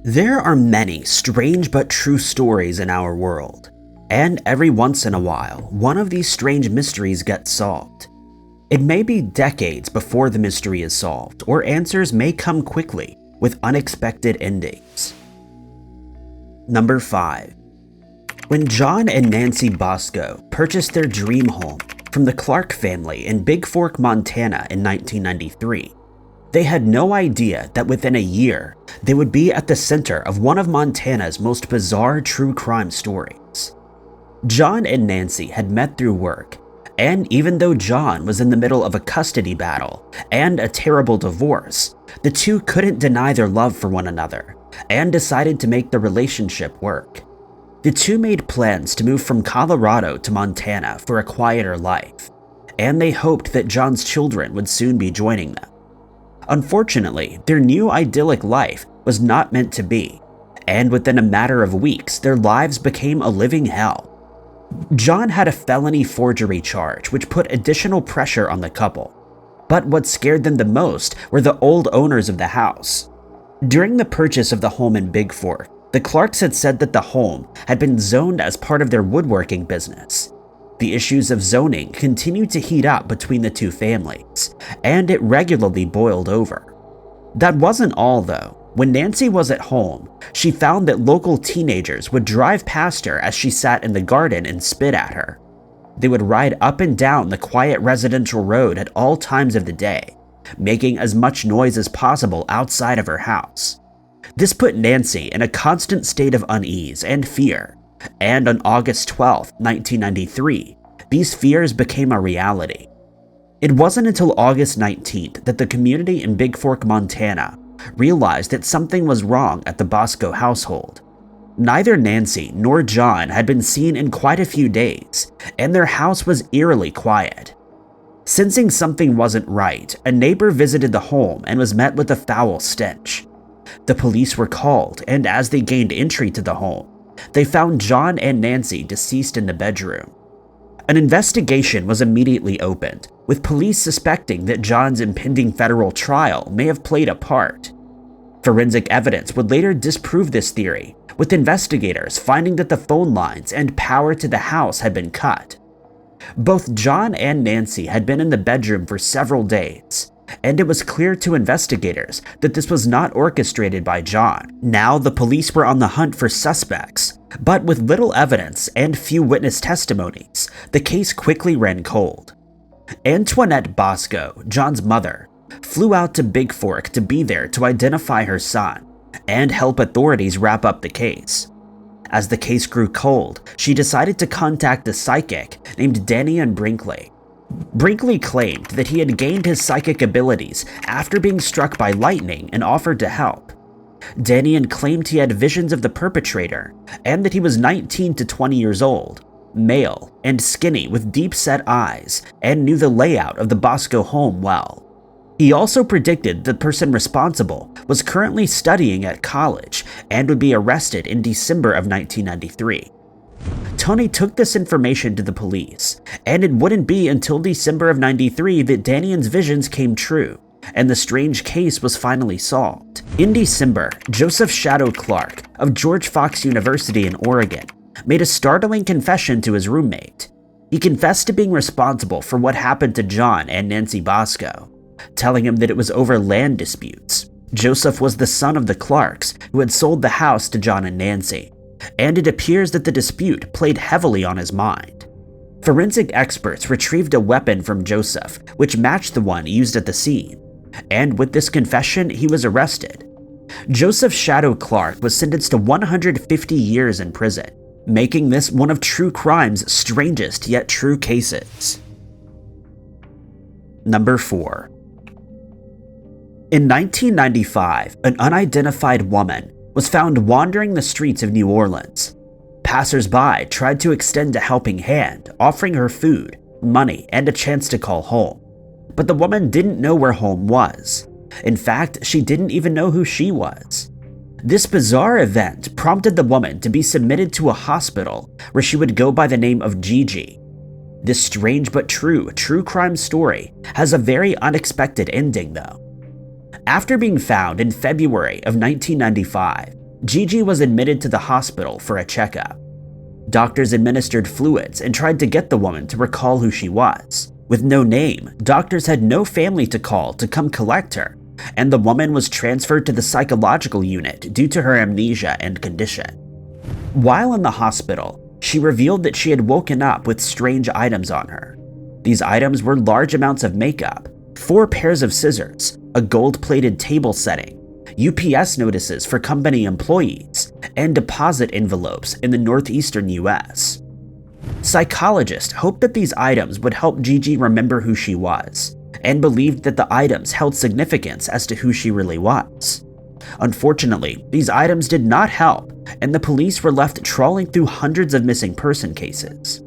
There are many strange but true stories in our world, and every once in a while, one of these strange mysteries gets solved. It may be decades before the mystery is solved, or answers may come quickly with unexpected endings. Number 5. When John and Nancy Bosco purchased their dream home from the Clark family in Big Fork, Montana in 1993, they had no idea that within a year, they would be at the center of one of Montana's most bizarre true crime stories. John and Nancy had met through work, and even though John was in the middle of a custody battle and a terrible divorce, the two couldn't deny their love for one another and decided to make the relationship work. The two made plans to move from Colorado to Montana for a quieter life, and they hoped that John's children would soon be joining them. Unfortunately, their new idyllic life was not meant to be, and within a matter of weeks, their lives became a living hell. John had a felony forgery charge, which put additional pressure on the couple. But what scared them the most were the old owners of the house. During the purchase of the home in Big Fork, the Clarks had said that the home had been zoned as part of their woodworking business. The issues of zoning continued to heat up between the two families, and it regularly boiled over. That wasn't all though. When Nancy was at home, she found that local teenagers would drive past her as she sat in the garden and spit at her. They would ride up and down the quiet residential road at all times of the day, making as much noise as possible outside of her house. This put Nancy in a constant state of unease and fear, and on August 12, 1993, these fears became a reality. It wasn't until August 19th that the community in Big Fork, Montana, realized that something was wrong at the Bosco household. Neither Nancy nor John had been seen in quite a few days, and their house was eerily quiet. Sensing something wasn't right, a neighbor visited the home and was met with a foul stench. The police were called, and as they gained entry to the home, they found John and Nancy deceased in the bedroom. An investigation was immediately opened, with police suspecting that John's impending federal trial may have played a part. Forensic evidence would later disprove this theory, with investigators finding that the phone lines and power to the house had been cut. Both John and Nancy had been in the bedroom for several days, and it was clear to investigators that this was not orchestrated by John. Now the police were on the hunt for suspects, but with little evidence and few witness testimonies, the case quickly ran cold. Antoinette Bosco, John's mother, flew out to Big Fork to be there to identify her son and help authorities wrap up the case. As the case grew cold, she decided to contact a psychic named Danian Brinkley. Brinkley claimed that he had gained his psychic abilities after being struck by lightning and offered to help. Danian claimed he had visions of the perpetrator and that he was 19 to 20 years old, male, and skinny with deep-set eyes, and knew the layout of the Bosco home well. He also predicted the person responsible was currently studying at college and would be arrested in December of 1993. Tony took this information to the police, and it wouldn't be until December of '93 that Danian's visions came true, and the strange case was finally solved. In December, Joseph Shadow Clark of George Fox University in Oregon made a startling confession to his roommate. He confessed to being responsible for what happened to John and Nancy Bosco, telling him that it was over land disputes. Joseph was the son of the Clarks who had sold the house to John and Nancy, and it appears that the dispute played heavily on his mind. Forensic experts retrieved a weapon from Joseph, which matched the one used at the scene, and with this confession, he was arrested. Joseph Shadow Clark was sentenced to 150 years in prison, making this one of true crime's strangest yet true cases. Number 4. In 1995, an unidentified woman was found wandering the streets of New Orleans. Passers-by tried to extend a helping hand, offering her food, money, and a chance to call home. But the woman didn't know where home was. In fact, she didn't even know who she was. This bizarre event prompted the woman to be submitted to a hospital where she would go by the name of Gigi. This strange but true crime story has a very unexpected ending though. After being found in February of 1995, Gigi was admitted to the hospital for a checkup. Doctors administered fluids and tried to get the woman to recall who she was. With no name, doctors had no family to call to come collect her, and the woman was transferred to the psychological unit due to her amnesia and condition. While in the hospital, she revealed that she had woken up with strange items on her. These items were large amounts of makeup, 4 pairs of scissors, a gold-plated table setting, UPS notices for company employees, and deposit envelopes in the northeastern US. Psychologists hoped that these items would help Gigi remember who she was, and believed that the items held significance as to who she really was. Unfortunately, these items did not help, and the police were left trawling through hundreds of missing person cases.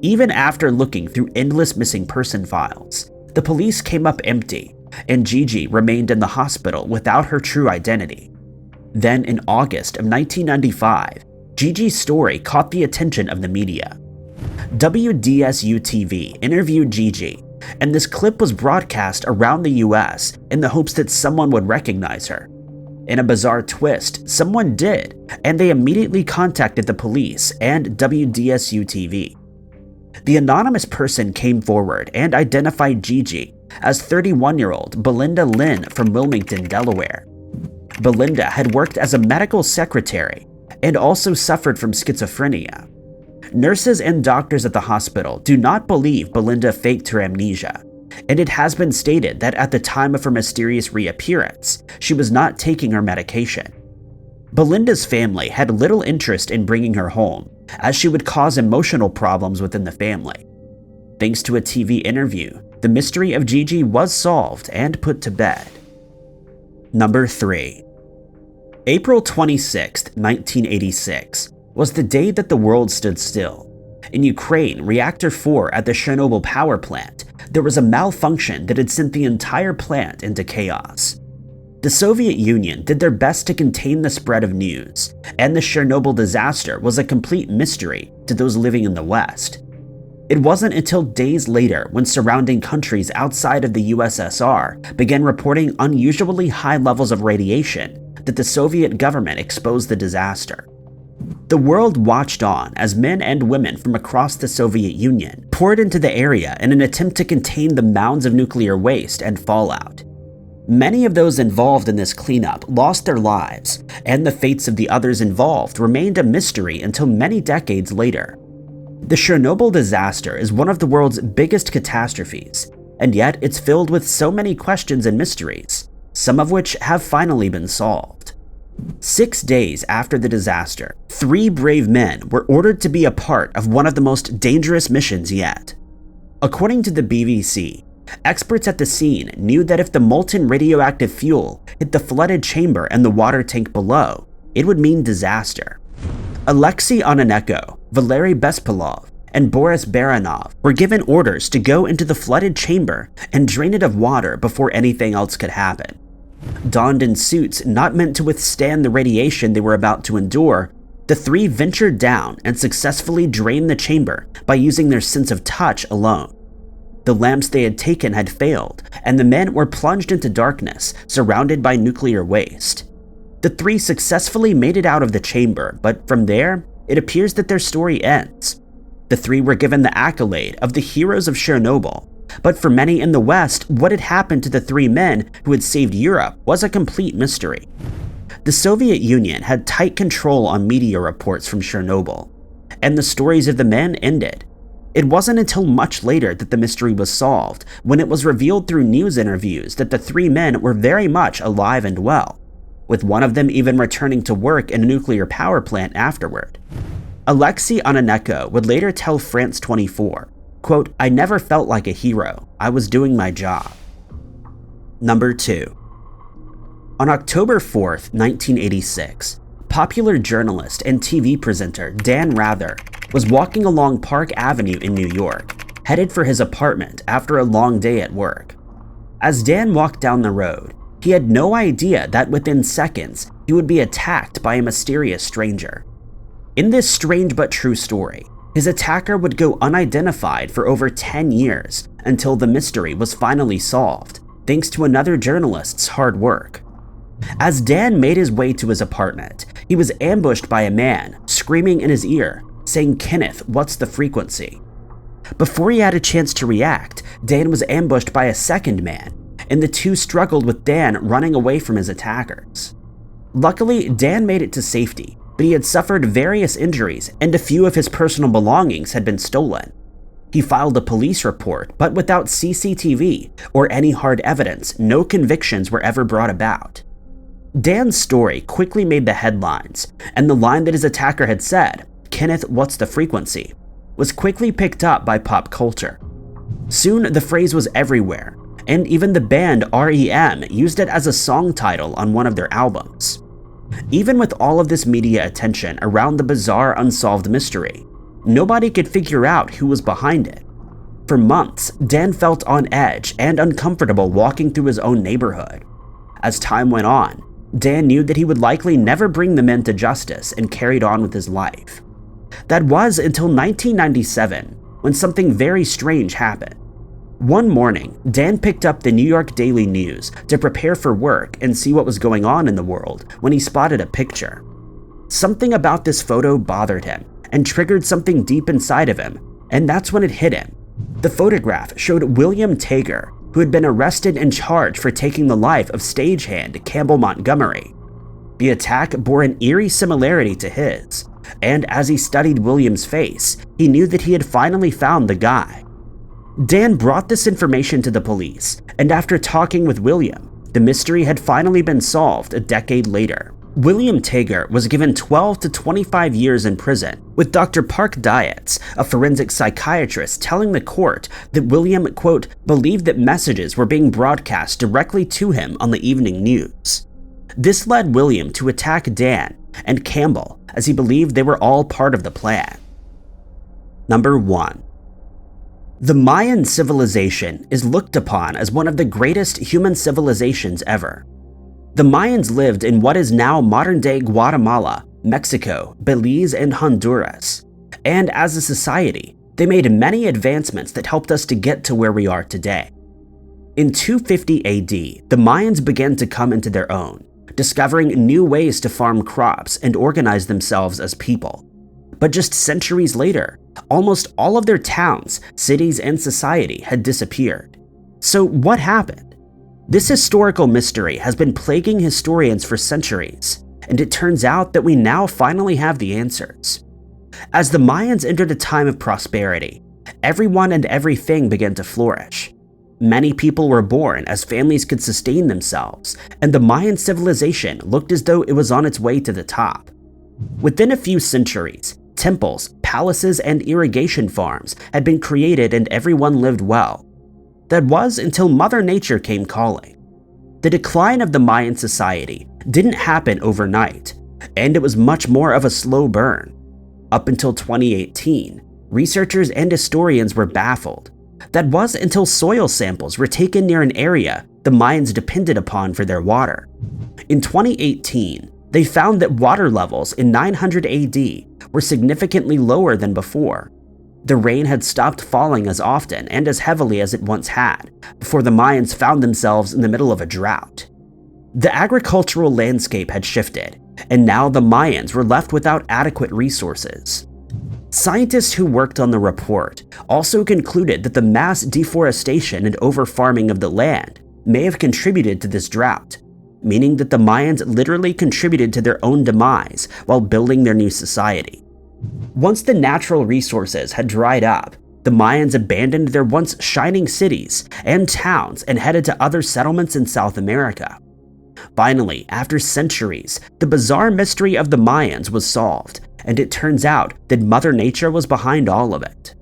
Even after looking through endless missing person files, the police came up empty, and Gigi remained in the hospital without her true identity. Then in August of 1995, Gigi's story caught the attention of the media. WDSU-TV interviewed Gigi, and this clip was broadcast around the US in the hopes that someone would recognize her. In a bizarre twist, someone did, and they immediately contacted the police and WDSU-TV. The anonymous person came forward and identified Gigi as 31-year-old Belinda Lynn from Wilmington, Delaware. Belinda had worked as a medical secretary and also suffered from schizophrenia. Nurses and doctors at the hospital do not believe Belinda faked her amnesia, and it has been stated that at the time of her mysterious reappearance, she was not taking her medication. Belinda's family had little interest in bringing her home, as she would cause emotional problems within the family. Thanks to a TV interview, the mystery of Gigi was solved and put to bed. Number 3. April 26, 1986, was the day that the world stood still. In Ukraine, Reactor 4 at the Chernobyl power plant, there was a malfunction that had sent the entire plant into chaos. The Soviet Union did their best to contain the spread of news, and the Chernobyl disaster was a complete mystery to those living in the West. It wasn't until days later when surrounding countries outside of the USSR began reporting unusually high levels of radiation that the Soviet government exposed the disaster. The world watched on as men and women from across the Soviet Union poured into the area in an attempt to contain the mounds of nuclear waste and fallout. Many of those involved in this cleanup lost their lives, and the fates of the others involved remained a mystery until many decades later. The Chernobyl disaster is one of the world's biggest catastrophes, and yet it's filled with so many questions and mysteries, some of which have finally been solved. 6 days after the disaster, 3 brave men were ordered to be a part of one of the most dangerous missions yet. According to the BBC, experts at the scene knew that if the molten radioactive fuel hit the flooded chamber and the water tank below, it would mean disaster. Alexei Onanenko, Valery Bespalov, and Boris Baranov were given orders to go into the flooded chamber and drain it of water before anything else could happen. Donned in suits not meant to withstand the radiation they were about to endure, the 3 ventured down and successfully drained the chamber by using their sense of touch alone. The lamps they had taken had failed, and the men were plunged into darkness, surrounded by nuclear waste. The 3 successfully made it out of the chamber, but from there, it appears that their story ends. The 3 were given the accolade of the heroes of Chernobyl, but for many in the West, what had happened to the 3 men who had saved Europe was a complete mystery. The Soviet Union had tight control on media reports from Chernobyl, and the stories of the men ended. It wasn't until much later that the mystery was solved, when it was revealed through news interviews that the 3 men were very much alive and well, with one of them even returning to work in a nuclear power plant afterward. Alexei Onanenko would later tell France 24, quote, "I never felt like a hero. I was doing my job." Number 2. On October 4th, 1986, popular journalist and TV presenter Dan Rather was walking along Park Avenue in New York, headed for his apartment after a long day at work. As Dan walked down the road, he had no idea that within seconds, he would be attacked by a mysterious stranger. In this strange but true story, his attacker would go unidentified for over 10 years until the mystery was finally solved, thanks to another journalist's hard work. As Dan made his way to his apartment, he was ambushed by a man, screaming in his ear, saying, "Kenneth, what's the frequency?" Before he had a chance to react, Dan was ambushed by a second man, and the two struggled with Dan running away from his attackers. Luckily, Dan made it to safety, but he had suffered various injuries and a few of his personal belongings had been stolen. He filed a police report, but without CCTV or any hard evidence, no convictions were ever brought about. Dan's story quickly made the headlines, and the line that his attacker had said, "Kenneth, what's the frequency?" was quickly picked up by pop culture. Soon, the phrase was everywhere, and even the band REM used it as a song title on one of their albums. Even with all of this media attention around the bizarre unsolved mystery, nobody could figure out who was behind it. For months, Dan felt on edge and uncomfortable walking through his own neighborhood. As time went on, Dan knew that he would likely never bring the men to justice and carried on with his life. That was until 1997, when something very strange happened. One morning, Dan picked up the New York Daily News to prepare for work and see what was going on in the world when he spotted a picture. Something about this photo bothered him and triggered something deep inside of him, and that's when it hit him. The photograph showed William Tager, who had been arrested and charged for taking the life of stagehand Campbell Montgomery. The attack bore an eerie similarity to his, and as he studied William's face, he knew that he had finally found the guy. Dan brought this information to the police, and after talking with William, the mystery had finally been solved a decade later. William Tager was given 12 to 25 years in prison, with Dr. Park Dietz, a forensic psychiatrist, telling the court that William, quote, believed that messages were being broadcast directly to him on the evening news. This led William to attack Dan and Campbell, as he believed they were all part of the plan. Number 1. The Mayan civilization is looked upon as one of the greatest human civilizations ever. The Mayans lived in what is now modern-day Guatemala, Mexico, Belize, and Honduras, and as a society, they made many advancements that helped us to get to where we are today. In 250 AD, the Mayans began to come into their own, discovering new ways to farm crops and organize themselves as people. But just centuries later, almost all of their towns, cities, and society had disappeared. So what happened? This historical mystery has been plaguing historians for centuries, and it turns out that we now finally have the answers. As the Mayans entered a time of prosperity, everyone and everything began to flourish. Many people were born as families could sustain themselves, and the Mayan civilization looked as though it was on its way to the top. Within a few centuries, temples, palaces, and irrigation farms had been created and everyone lived well. That was until Mother Nature came calling. The decline of the Mayan society didn't happen overnight, and it was much more of a slow burn. Up until 2018, researchers and historians were baffled. That was until soil samples were taken near an area the Mayans depended upon for their water. In 2018, they found that water levels in 900 AD were significantly lower than before. The rain had stopped falling as often and as heavily as it once had, before the Mayans found themselves in the middle of a drought. The agricultural landscape had shifted, and now the Mayans were left without adequate resources. Scientists who worked on the report also concluded that the mass deforestation and over-farming of the land may have contributed to this drought, meaning that the Mayans literally contributed to their own demise while building their new society. Once the natural resources had dried up, the Mayans abandoned their once shining cities and towns and headed to other settlements in South America. Finally, after centuries, the bizarre mystery of the Mayans was solved, and it turns out that Mother Nature was behind all of it.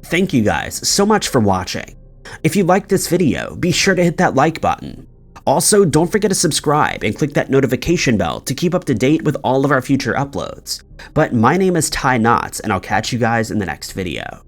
Thank you guys so much for watching. If you liked this video, be sure to hit that like button. Also, don't forget to subscribe and click that notification bell to keep up to date with all of our future uploads. But my name is Ty Knotts, and I'll catch you guys in the next video.